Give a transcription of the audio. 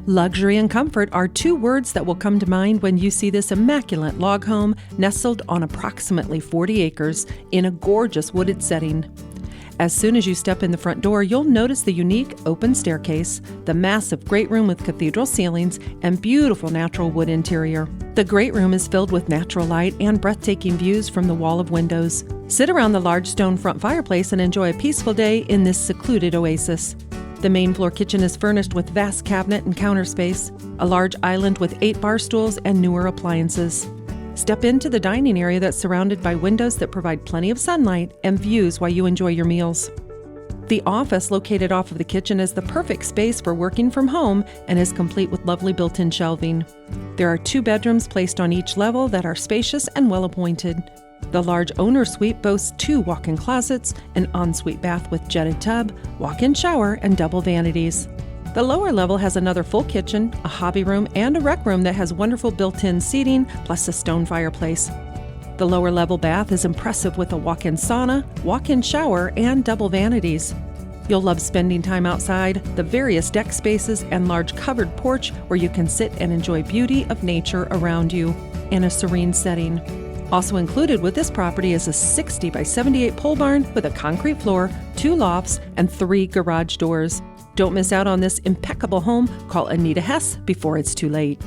Luxury and comfort are two words that will come to mind when you see this immaculate log home nestled on approximately 40 acres in a gorgeous wooded setting. As soon as you step in the front door, you'll notice the unique open staircase, the massive great room with cathedral ceilings, and beautiful natural wood interior. The great room is filled with natural light and breathtaking views from the wall of windows. Sit around the large stone front fireplace and enjoy a peaceful day in this secluded oasis. The main floor kitchen is furnished with vast cabinet and counter space, a large island with 8 bar stools and newer appliances. Step into the dining area that's surrounded by windows that provide plenty of sunlight and views while you enjoy your meals. The office located off of the kitchen is the perfect space for working from home and is complete with lovely built-in shelving. There are 2 bedrooms placed on each level that are spacious and well-appointed. The large owner suite boasts 2 walk-in closets, an ensuite bath with jetted tub, walk-in shower, and double vanities. The lower level has another full kitchen, a hobby room, and a rec room that has wonderful built-in seating, plus a stone fireplace. The lower level bath is impressive with a walk-in sauna, walk-in shower, and double vanities. You'll love spending time outside, the various deck spaces, and large covered porch where you can sit and enjoy beauty of nature around you in a serene setting. Also included with this property is a 60 by 78 pole barn with a concrete floor, 2 lofts, and 3 garage doors. Don't miss out on this impeccable home. Call Anita Hess before it's too late.